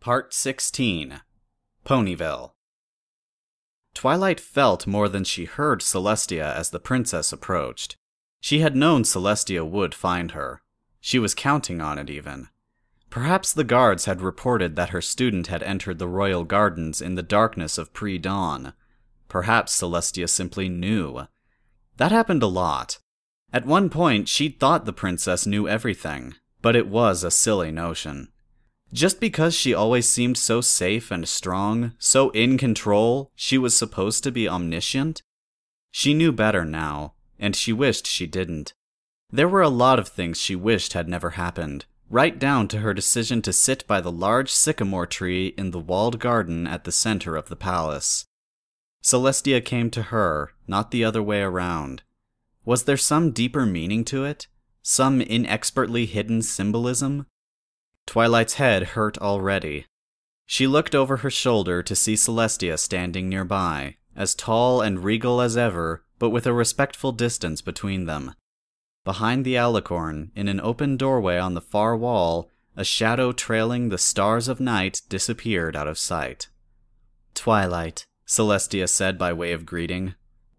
Part 16. Ponyville. Twilight felt more than she heard Celestia as the princess approached. She had known Celestia would find her. She was counting on it even. Perhaps the guards had reported that her student had entered the royal gardens in the darkness of pre-dawn. Perhaps Celestia simply knew. That happened a lot. At one point, she'd thought the princess knew everything, but it was a silly notion. Just because she always seemed so safe and strong, so in control, she was supposed to be omniscient? She knew better now, and she wished she didn't. There were a lot of things she wished had never happened, right down to her decision to sit by the large sycamore tree in the walled garden at the center of the palace. Celestia came to her, not the other way around. Was there some deeper meaning to it? Some inexpertly hidden symbolism? Twilight's head hurt already. She looked over her shoulder to see Celestia standing nearby, as tall and regal as ever, but with a respectful distance between them. Behind the alicorn, in an open doorway on the far wall, a shadow trailing the stars of night disappeared out of sight. "Twilight," Celestia said by way of greeting.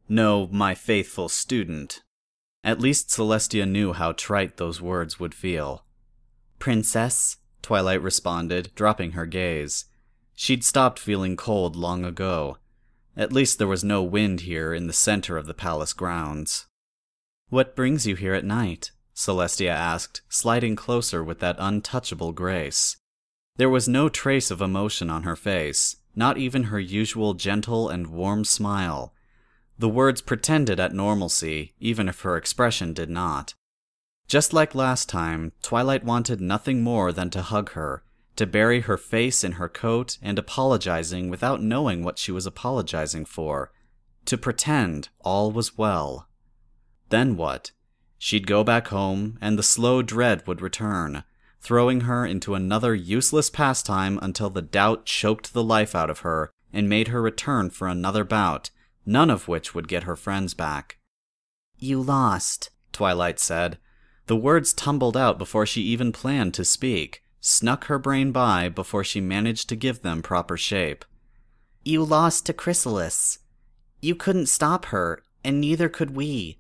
"No, my faithful student." At least Celestia knew how trite those words would feel. "Princess," Twilight responded, dropping her gaze. She'd stopped feeling cold long ago. At least there was no wind here in the center of the palace grounds. "What brings you here at night?" Celestia asked, sliding closer with that untouchable grace. There was no trace of emotion on her face, not even her usual gentle and warm smile. The words pretended at normalcy, even if her expression did not. Just like last time, Twilight wanted nothing more than to hug her, to bury her face in her coat and apologizing without knowing what she was apologizing for, to pretend all was well. Then what? She'd go back home, and the slow dread would return, throwing her into another useless pastime until the doubt choked the life out of her and made her return for another bout, none of which would get her friends back. "You lost," Twilight said. The words tumbled out before she even planned to speak, snuck her brain by before she managed to give them proper shape. "You lost to Chrysalis. You couldn't stop her, and neither could we.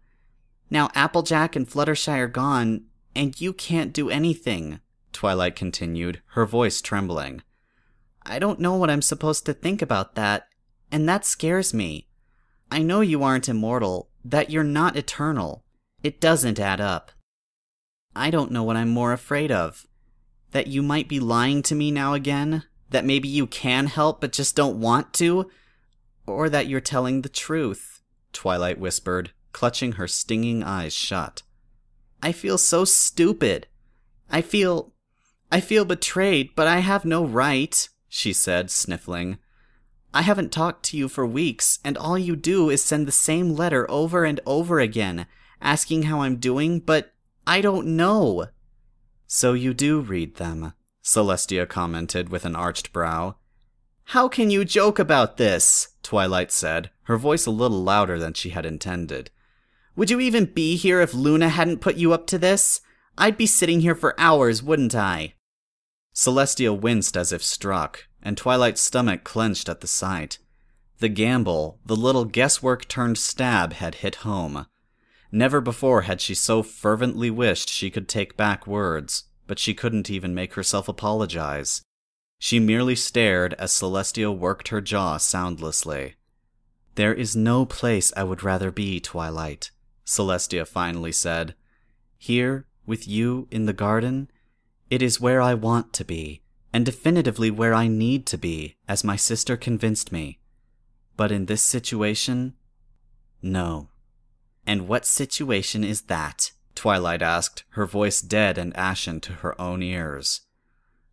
Now Applejack and Fluttershy are gone, and you can't do anything," Twilight continued, her voice trembling. "I don't know what I'm supposed to think about that, and that scares me. I know you aren't immortal, that you're not eternal. It doesn't add up. I don't know what I'm more afraid of. That you might be lying to me now again? That maybe you can help but just don't want to? Or that you're telling the truth," Twilight whispered, clutching her stinging eyes shut. "I feel so stupid. I feel betrayed, but I have no right," she said, sniffling. "I haven't talked to you for weeks, and all you do is send the same letter over and over again, asking how I'm doing, but I don't know." "So you do read them," Celestia commented with an arched brow. "How can you joke about this?" Twilight said, her voice a little louder than she had intended. "Would you even be here if Luna hadn't put you up to this? I'd be sitting here for hours, wouldn't I?" Celestia winced as if struck, and Twilight's stomach clenched at the sight. The gamble, the little guesswork turned stab had hit home. Never before had she so fervently wished she could take back words, but she couldn't even make herself apologize. She merely stared as Celestia worked her jaw soundlessly. "There is no place I would rather be, Twilight," Celestia finally said. "Here, with you in the garden, it is where I want to be, and definitively where I need to be, as my sister convinced me. But in this situation, no." "And what situation is that?" Twilight asked, her voice dead and ashen to her own ears.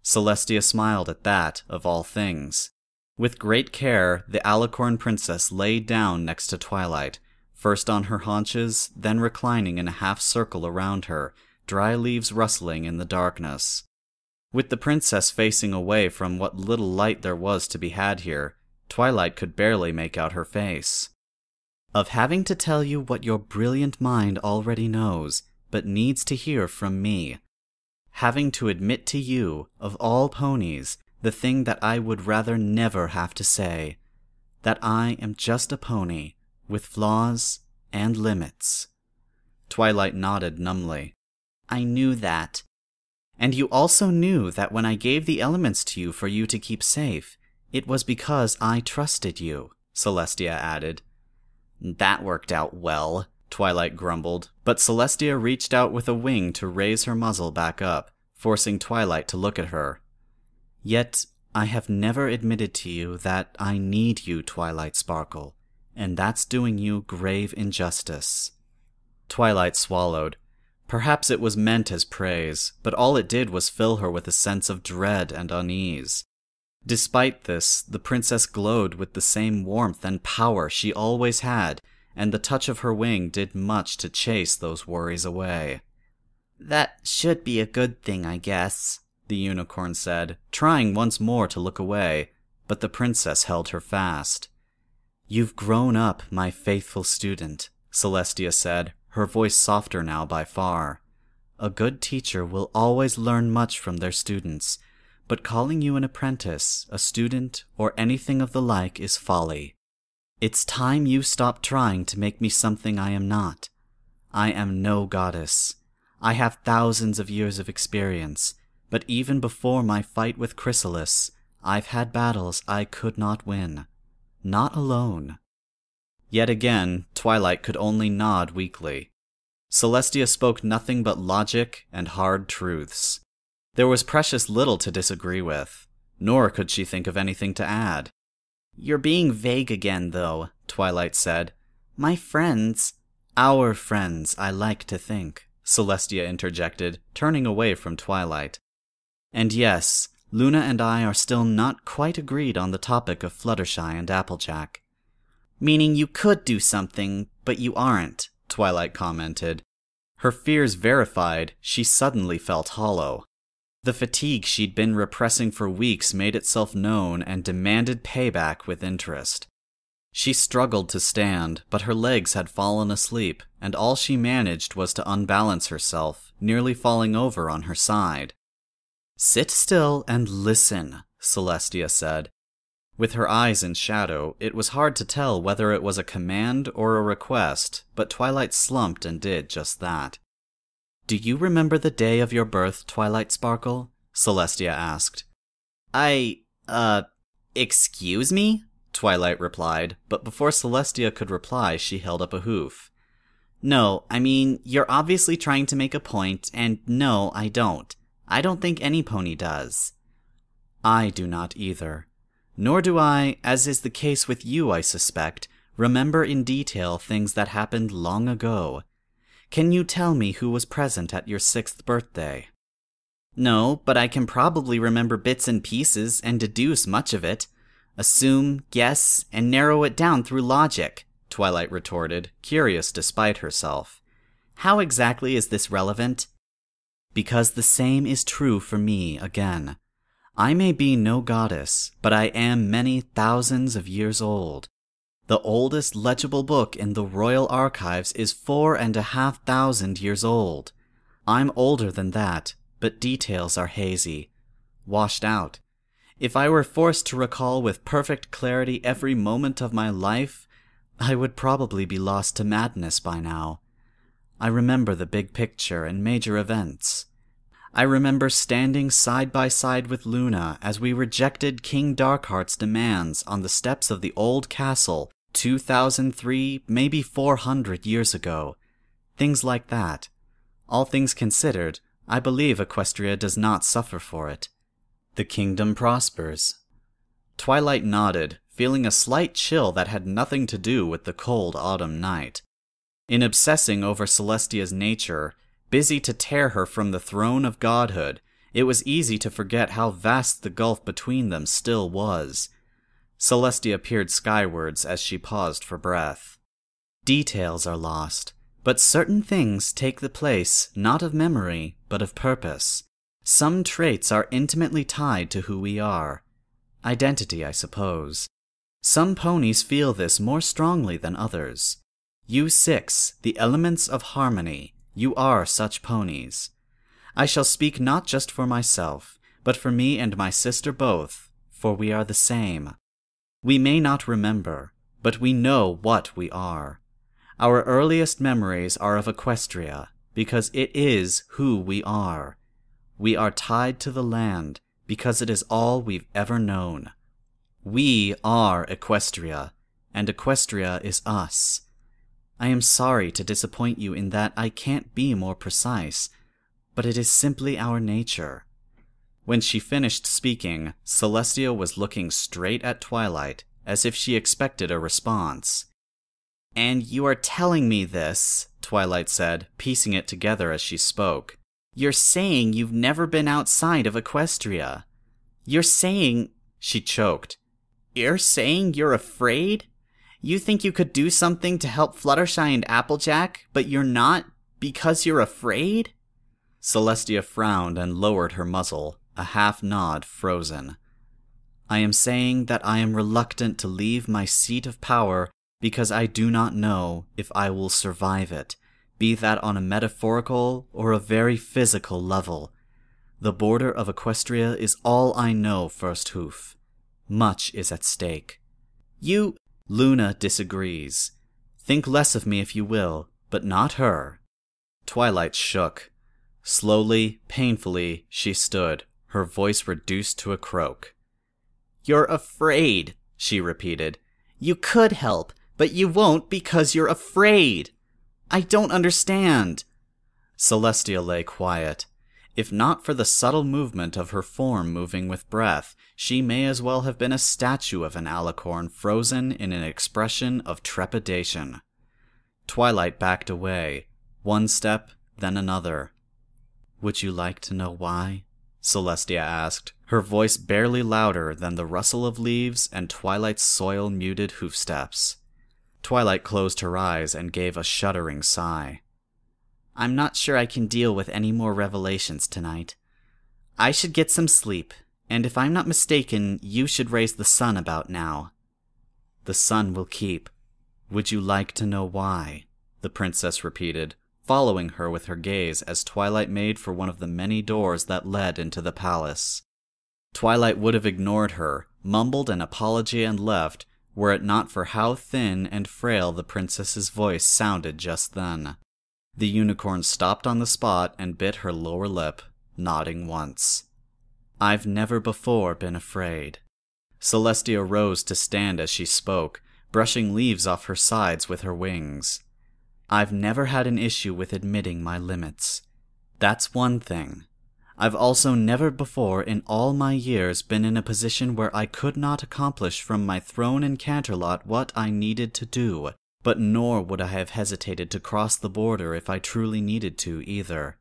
Celestia smiled at that, of all things. With great care, the alicorn princess lay down next to Twilight, first on her haunches, then reclining in a half-circle around her, dry leaves rustling in the darkness. With the princess facing away from what little light there was to be had here, Twilight could barely make out her face. "Of having to tell you what your brilliant mind already knows, but needs to hear from me. Having to admit to you, of all ponies, the thing that I would rather never have to say, that I am just a pony with flaws and limits. Twilight nodded numbly. I knew that. And you also knew that when I gave the elements to you for you to keep safe, it was because I trusted you, Celestia added. That worked out well, Twilight grumbled, but Celestia reached out with a wing to raise her muzzle back up, forcing Twilight to look at her. Yet, I have never admitted to you that I need you, Twilight Sparkle, and that's doing you grave injustice. Twilight swallowed. Perhaps it was meant as praise, but all it did was fill her with a sense of dread and unease. Despite this, the princess glowed with the same warmth and power she always had, and the touch of her wing did much to chase those worries away. That should be a good thing, I guess, the unicorn said, trying once more to look away, but the princess held her fast. You've grown up, my faithful student, Celestia said, her voice softer now by far. A good teacher will always learn much from their students, but calling you an apprentice, a student, or anything of the like is folly. It's time you stopped trying to make me something I am not. I am no goddess. I have thousands of years of experience, but even before my fight with Chrysalis, I've had battles I could not win. Not alone. Yet again, Twilight could only nod weakly. Celestia spoke nothing but logic and hard truths. There was precious little to disagree with, nor could she think of anything to add. You're being vague again, though, Twilight said. My friends... Our friends, I like to think, Celestia interjected, turning away from Twilight. And yes, Luna and I are still not quite agreed on the topic of Fluttershy and Applejack. Meaning you could do something, but you aren't, Twilight commented. Her fears verified, she suddenly felt hollow. The fatigue she'd been repressing for weeks made itself known and demanded payback with interest. She struggled to stand, but her legs had fallen asleep, and all she managed was to unbalance herself, nearly falling over on her side. Sit still and listen, Celestia said. With her eyes in shadow, it was hard to tell whether it was a command or a request, but Twilight slumped and did just that. Do you remember the day of your birth, Twilight Sparkle? Celestia asked. Excuse me? Twilight replied, but before Celestia could reply, she held up a hoof. No, I mean, you're obviously trying to make a point, and no, I don't. I don't think any pony does. I do not either. Nor do I, as is the case with you, I suspect, remember in detail things that happened long ago. Can you tell me who was present at your 6th birthday? No, but I can probably remember bits and pieces and deduce much of it. Assume, guess, and narrow it down through logic, Twilight retorted, curious despite herself. How exactly is this relevant? Because the same is true for me again. I may be no goddess, but I am many thousands of years old. The oldest legible book in the royal archives is 4,500 years old. I'm older than that, but details are hazy, washed out. If I were forced to recall with perfect clarity every moment of my life, I would probably be lost to madness by now. I remember the big picture and major events. I remember standing side by side with Luna as we rejected King Darkheart's demands on the steps of the old castle 2,003, maybe 400 years ago. Things like that. All things considered, I believe Equestria does not suffer for it. The kingdom prospers. Twilight nodded, feeling a slight chill that had nothing to do with the cold autumn night. In obsessing over Celestia's nature, busy to tear her from the throne of godhood, it was easy to forget how vast the gulf between them still was. Celestia peered skywards as she paused for breath. Details are lost, but certain things take the place not of memory, but of purpose. Some traits are intimately tied to who we are. Identity, I suppose. Some ponies feel this more strongly than others. You 6, the elements of harmony, you are such ponies. I shall speak not just for myself, but for me and my sister both, for we are the same. We may not remember, but we know what we are. Our earliest memories are of Equestria, because it is who we are. We are tied to the land, because it is all we've ever known. We are Equestria, and Equestria is us. I am sorry to disappoint you in that I can't be more precise, but it is simply our nature. When she finished speaking, Celestia was looking straight at Twilight, as if she expected a response. "And you are telling me this," Twilight said, piecing it together as she spoke. "You're saying you've never been outside of Equestria. You're saying—" She choked. "You're saying you're afraid? You think you could do something to help Fluttershy and Applejack, but you're not because you're afraid?" Celestia frowned and lowered her muzzle, a half-nod frozen. "I am saying that I am reluctant to leave my seat of power because I do not know if I will survive it, be that on a metaphorical or a very physical level. The border of Equestria is all I know, First Hoof. Much is at stake." Luna disagrees. "Think less of me if you will, but not her." Twilight shook. Slowly, painfully, she stood, her voice reduced to a croak. "You're afraid," she repeated. "You could help, but you won't because you're afraid. I don't understand." Celestia lay quiet. If not for the subtle movement of her form moving with breath, she may as well have been a statue of an alicorn frozen in an expression of trepidation. Twilight backed away, one step, then another. "Would you like to know why?" Celestia asked, her voice barely louder than the rustle of leaves and Twilight's soil-muted hoofsteps. Twilight closed her eyes and gave a shuddering sigh. "I'm not sure I can deal with any more revelations tonight. I should get some sleep, and if I'm not mistaken, you should raise the sun about now." "The sun will keep. Would you like to know why?" the princess repeated, following her with her gaze as Twilight made for one of the many doors that led into the palace. Twilight would have ignored her, mumbled an apology and left, were it not for how thin and frail the princess's voice sounded just then. The unicorn stopped on the spot and bit her lower lip, nodding once. "I've never before been afraid." Celestia rose to stand as she spoke, brushing leaves off her sides with her wings. "I've never had an issue with admitting my limits. That's one thing. I've also never before in all my years been in a position where I could not accomplish from my throne in Canterlot what I needed to do, but nor would I have hesitated to cross the border if I truly needed to either.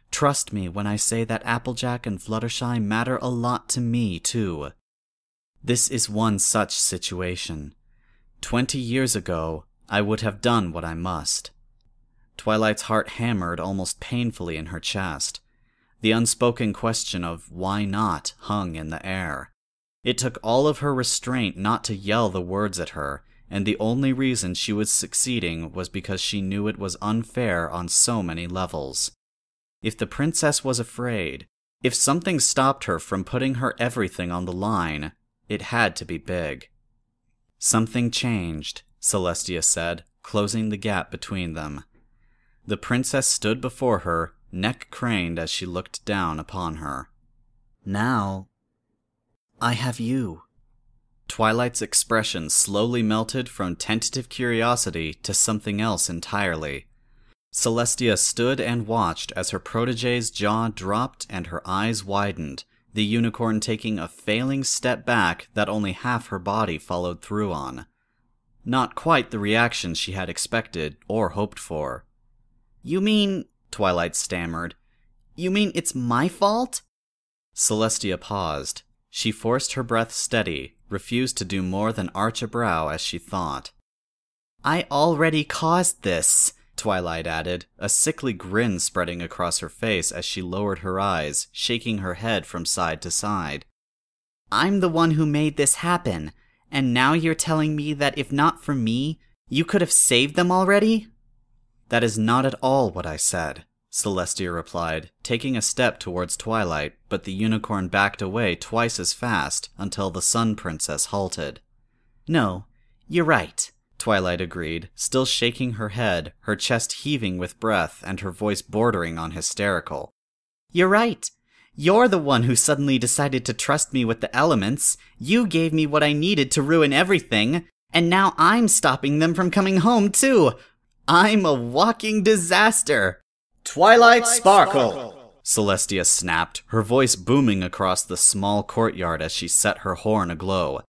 Trust me when I say that Applejack and Fluttershy matter a lot to me, too. This is one such situation. 20 years ago, I would have done what I must." Twilight's heart hammered almost painfully in her chest. The unspoken question of why not hung in the air. It took all of her restraint not to yell the words at her, and the only reason she was succeeding was because she knew it was unfair on so many levels. If the princess was afraid, if something stopped her from putting her everything on the line, it had to be big. "Something changed," Celestia said, closing the gap between them. The princess stood before her, neck craned as she looked down upon her. "Now, I have you." Twilight's expression slowly melted from tentative curiosity to something else entirely. Celestia stood and watched as her protege's jaw dropped and her eyes widened, the unicorn taking a failing step back that only half her body followed through on. Not quite the reaction she had expected or hoped for. "You mean," Twilight stammered, "you mean it's my fault?" Celestia paused. She forced her breath steady, refused to do more than arch a brow as she thought. "I already caused this," Twilight added, a sickly grin spreading across her face as she lowered her eyes, shaking her head from side to side. "I'm the one who made this happen, and now you're telling me that if not for me, you could have saved them already?" "That is not at all what I said," Celestia replied, taking a step towards Twilight, but the unicorn backed away twice as fast until the Sun Princess halted. No, you're right, Twilight agreed, still shaking her head, her chest heaving with breath and her voice bordering on hysterical. You're right. You're the one who suddenly decided to trust me with the elements. You gave me what I needed to ruin everything, and now I'm stopping them from coming home too. I'm a walking disaster. Twilight Sparkle! Celestia snapped, her voice booming across the small courtyard as she set her horn aglow.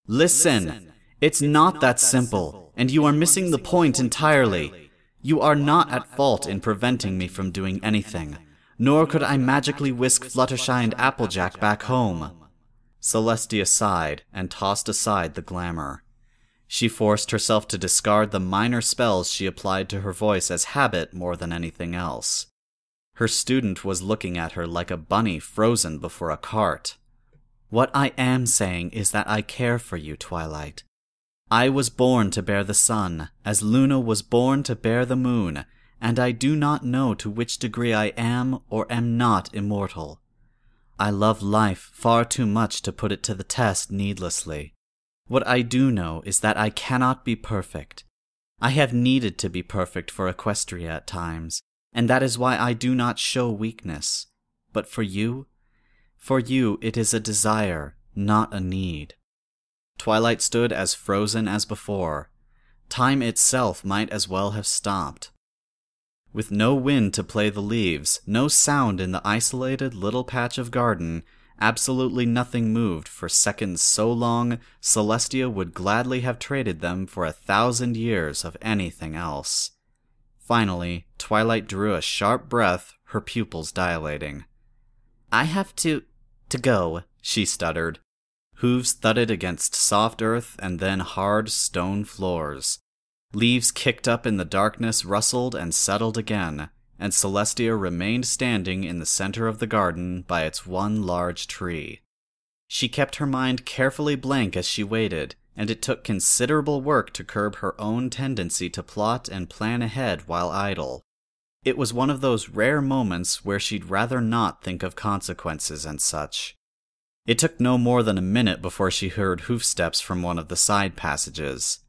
Listen, it's not that simple, and you are missing the point entirely. You are not at fault in preventing me from doing anything, nor could I magically whisk Fluttershy and Applejack back home. Celestia sighed and tossed aside the glamour. She forced herself to discard the minor spells she applied to her voice as habit more than anything else. Her student was looking at her like a bunny frozen before a cart. What I am saying is that I care for you, Twilight. I was born to bear the sun, as Luna was born to bear the moon, and I do not know to which degree I am or am not immortal. I love life far too much to put it to the test needlessly. What I do know is that I cannot be perfect. I have needed to be perfect for Equestria at times, and that is why I do not show weakness. But for you it is a desire, not a need. Twilight stood as frozen as before. Time itself might as well have stopped. With no wind to play the leaves, no sound in the isolated little patch of garden, absolutely nothing moved for seconds so long, Celestia would gladly have traded them for 1,000 years of anything else. Finally, Twilight drew a sharp breath, her pupils dilating. I have to go, she stuttered. Hooves thudded against soft earth and then hard stone floors. Leaves kicked up in the darkness rustled and settled again, and Celestia remained standing in the center of the garden by its one large tree. She kept her mind carefully blank as she waited, and it took considerable work to curb her own tendency to plot and plan ahead while idle. It was one of those rare moments where she'd rather not think of consequences and such. It took no more than a minute before she heard hoofsteps from one of the side passages.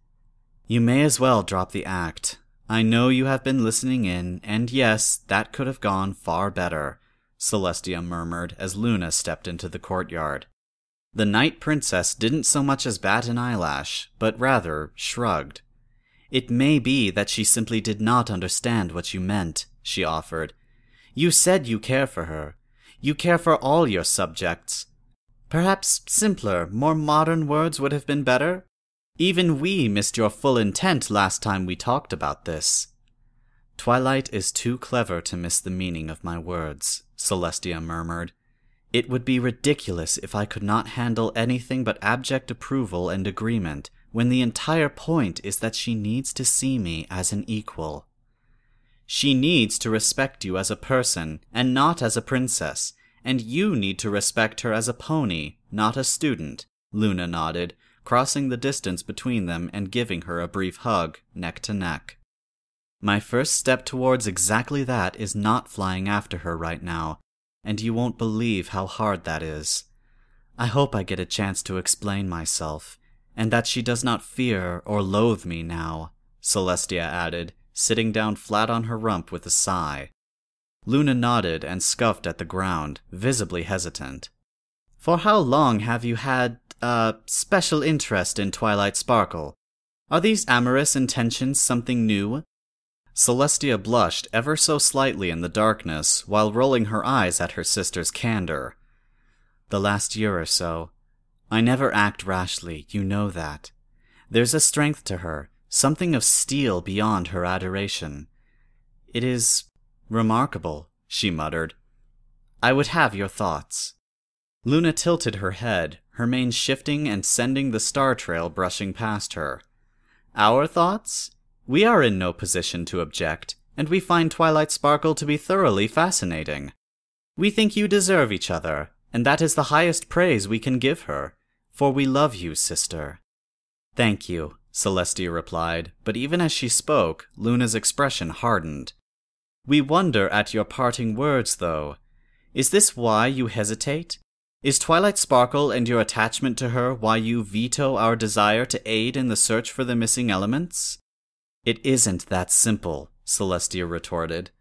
You may as well drop the act. I know you have been listening in, and yes, that could have gone far better, Celestia murmured as Luna stepped into the courtyard. The Night Princess didn't so much as bat an eyelash, but rather shrugged. It may be that she simply did not understand what you meant, she offered. You said you care for her. You care for all your subjects. Perhaps simpler, more modern words would have been better? Even we missed your full intent last time we talked about this. Twilight is too clever to miss the meaning of my words, Celestia murmured. It would be ridiculous if I could not handle anything but abject approval and agreement, when the entire point is that she needs to see me as an equal. She needs to respect you as a person, and not as a princess, and you need to respect her as a pony, not a student, Luna nodded, crossing the distance between them and giving her a brief hug, neck to neck. My first step towards exactly that is not flying after her right now, and you won't believe how hard that is. I hope I get a chance to explain myself, and that she does not fear or loathe me now, Celestia added, sitting down flat on her rump with a sigh. Luna nodded and scuffed at the ground, visibly hesitant. For how long have you had, special interest in Twilight Sparkle? Are these amorous intentions something new? Celestia blushed ever so slightly in the darkness, while rolling her eyes at her sister's candor. The last year or so. I never act rashly, you know that. There's a strength to her, something of steel beyond her adoration. It is remarkable, she muttered. I would have your thoughts. Luna tilted her head, her mane shifting and sending the star trail brushing past her. Our thoughts? We are in no position to object, and we find Twilight Sparkle to be thoroughly fascinating. We think you deserve each other, and that is the highest praise we can give her, for we love you, sister. Thank you, Celestia replied, but even as she spoke, Luna's expression hardened. We wonder at your parting words, though. Is this why you hesitate? Is Twilight Sparkle and your attachment to her why you veto our desire to aid in the search for the missing elements? It isn't that simple, Celestia retorted.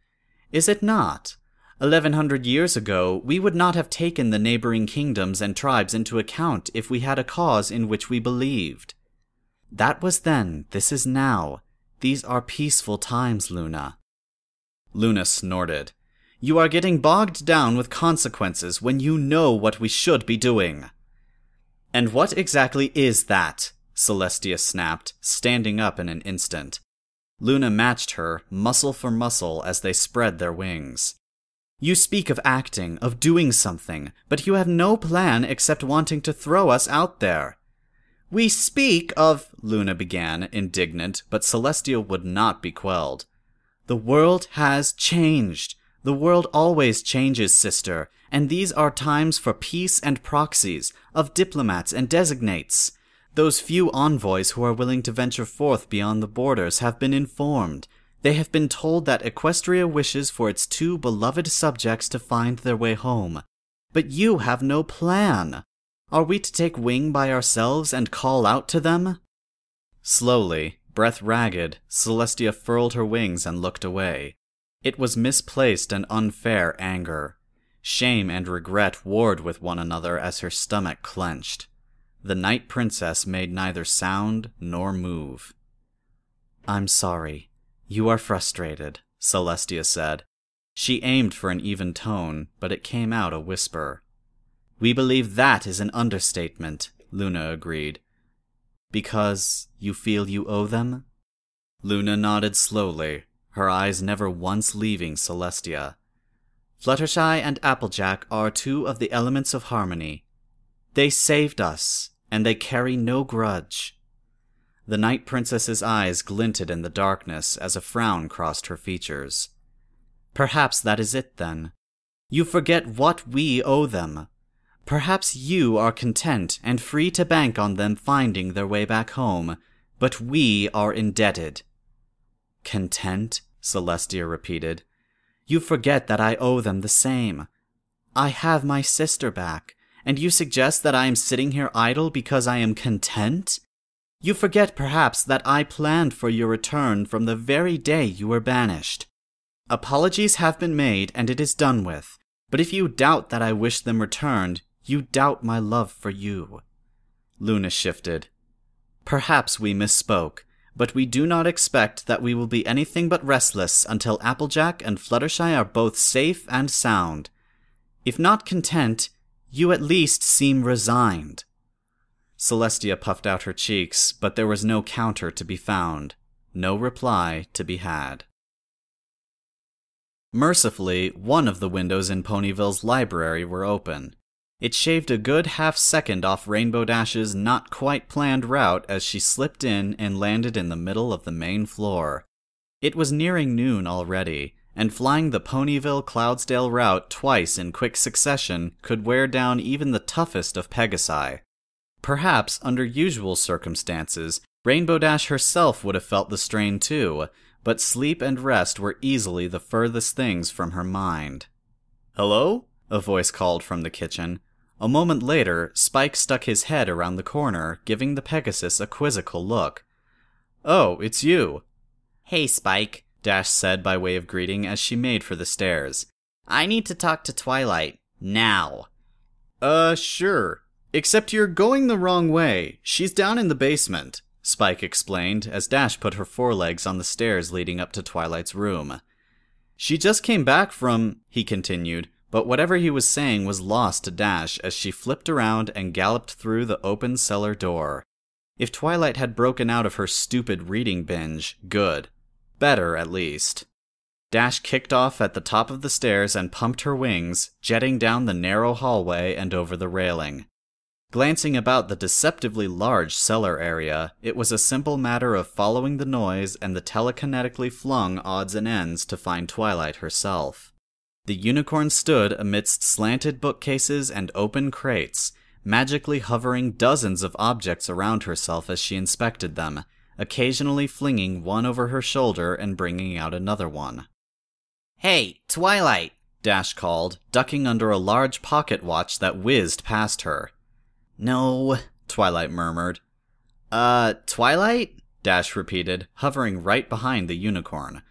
Is it not? 1100 years ago, we would not have taken the neighboring kingdoms and tribes into account if we had a cause in which we believed. That was then, this is now. These are peaceful times, Luna. Luna snorted. You are getting bogged down with consequences when you know what we should be doing. And what exactly is that? Celestia snapped, standing up in an instant. Luna matched her, muscle for muscle, as they spread their wings. You speak of acting, of doing something, but you have no plan except wanting to throw us out there. We speak of, Luna began, indignant, but Celestia would not be quelled. The world has changed. The world always changes, sister, and these are times for peace and proxies, of diplomats and designates. Those few envoys who are willing to venture forth beyond the borders have been informed. They have been told that Equestria wishes for its two beloved subjects to find their way home. But you have no plan. Are we to take wing by ourselves and call out to them? Slowly, breath ragged, Celestia furled her wings and looked away. It was misplaced and unfair anger. Shame and regret warred with one another as her stomach clenched. The Night Princess made neither sound nor move. I'm sorry. You are frustrated, Celestia said. She aimed for an even tone, but it came out a whisper. We believe that is an understatement, Luna agreed. Because you feel you owe them? Luna nodded slowly, her eyes never once leaving Celestia. Fluttershy and Applejack are two of the elements of harmony. They saved us, and they carry no grudge. The Night Princess's eyes glinted in the darkness as a frown crossed her features. Perhaps that is it, then. You forget what we owe them. Perhaps you are content and free to bank on them finding their way back home, but we are indebted. Content? Celestia repeated. You forget that I owe them the same. I have my sister back, and you suggest that I am sitting here idle because I am content? You forget perhaps that I planned for your return from the very day you were banished. Apologies have been made and it is done with, but if you doubt that I wish them returned, you doubt my love for you. Luna shifted. Perhaps we misspoke, but we do not expect that we will be anything but restless until Applejack and Fluttershy are both safe and sound. If not content, you at least seem resigned. Celestia puffed out her cheeks, but there was no counter to be found, no reply to be had. Mercifully, one of the windows in Ponyville's library were open. It shaved a good half-second off Rainbow Dash's not-quite-planned route as she slipped in and landed in the middle of the main floor. It was nearing noon already, and flying the Ponyville-Cloudsdale route twice in quick succession could wear down even the toughest of Pegasi. Perhaps, under usual circumstances, Rainbow Dash herself would have felt the strain too, but sleep and rest were easily the furthest things from her mind. "Hello?" a voice called from the kitchen. A moment later, Spike stuck his head around the corner, giving the Pegasus a quizzical look. "Oh, it's you." "Hey, Spike," Dash said by way of greeting as she made for the stairs. "I need to talk to Twilight. Now." Sure. Except you're going the wrong way. She's down in the basement," Spike explained as Dash put her forelegs on the stairs leading up to Twilight's room. "She just came back from," he continued, but whatever he was saying was lost to Dash as she flipped around and galloped through the open cellar door. If Twilight had broken out of her stupid reading binge, good. Better, at least. Dash kicked off at the top of the stairs and pumped her wings, jetting down the narrow hallway and over the railing. Glancing about the deceptively large cellar area, it was a simple matter of following the noise and the telekinetically flung odds and ends to find Twilight herself. The unicorn stood amidst slanted bookcases and open crates, magically hovering dozens of objects around herself as she inspected them, occasionally flinging one over her shoulder and bringing out another one. Hey, Twilight! Dash called, ducking under a large pocket watch that whizzed past her. No, Twilight murmured. Twilight? Dash repeated, hovering right behind the unicorn.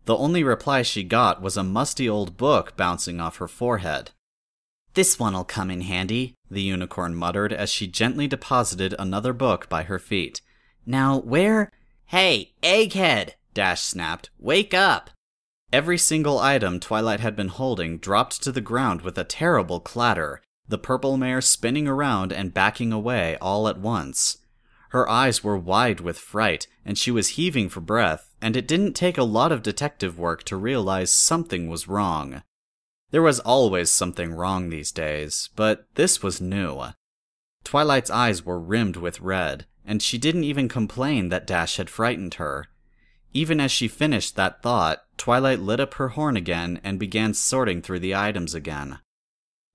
The only reply she got was a musty old book bouncing off her forehead. This one'll come in handy, the unicorn muttered as she gently deposited another book by her feet. Now, where? Hey, Egghead! Dash snapped. Wake up! Every single item Twilight had been holding dropped to the ground with a terrible clatter, the purple mare spinning around and backing away all at once. Her eyes were wide with fright, and she was heaving for breath, and it didn't take a lot of detective work to realize something was wrong. There was always something wrong these days, but this was new. Twilight's eyes were rimmed with red, and she didn't even complain that Dash had frightened her. Even as she finished that thought, Twilight lit up her horn again and began sorting through the items again.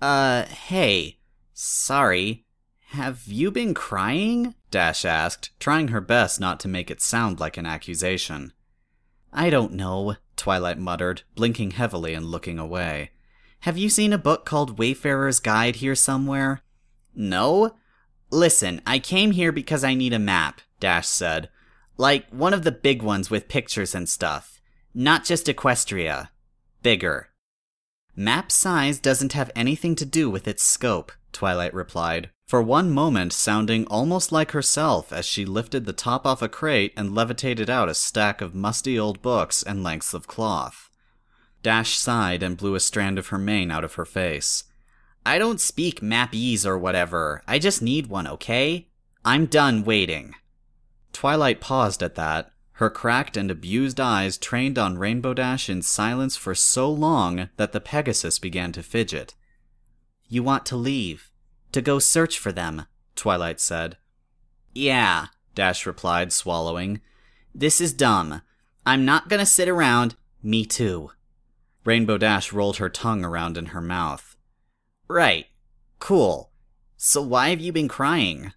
Hey, sorry. Have you been crying? Dash asked, trying her best not to make it sound like an accusation. I don't know, Twilight muttered, blinking heavily and looking away. Have you seen a book called Wayfarer's Guide here somewhere? No? Listen, I came here because I need a map, Dash said. Like, one of the big ones with pictures and stuff. Not just Equestria. Bigger. Map size doesn't have anything to do with its scope, Twilight replied, for one moment sounding almost like herself as she lifted the top off a crate and levitated out a stack of musty old books and lengths of cloth. Dash sighed and blew a strand of her mane out of her face. I don't speak Mapese or whatever. I just need one, okay? I'm done waiting. Twilight paused at that, her cracked and abused eyes trained on Rainbow Dash in silence for so long that the Pegasus began to fidget. You want to leave. To go search for them, Twilight said. Yeah, Dash replied, swallowing. This is dumb. I'm not gonna sit around. Me too. Rainbow Dash rolled her tongue around in her mouth. Right. Cool. So why have you been crying?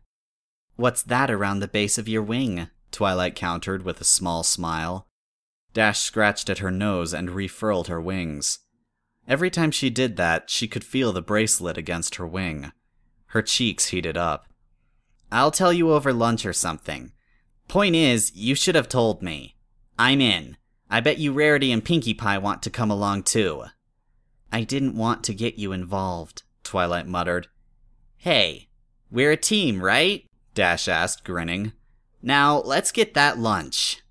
What's that around the base of your wing? Twilight countered with a small smile. Dash scratched at her nose and refurled her wings. Every time she did that, she could feel the bracelet against her wing. Her cheeks heated up. I'll tell you over lunch or something. Point is, you should have told me. I'm in. I bet you Rarity and Pinkie Pie want to come along too. I didn't want to get you involved, Twilight muttered. Hey, we're a team, right? Dash asked, grinning. Now, let's get that lunch.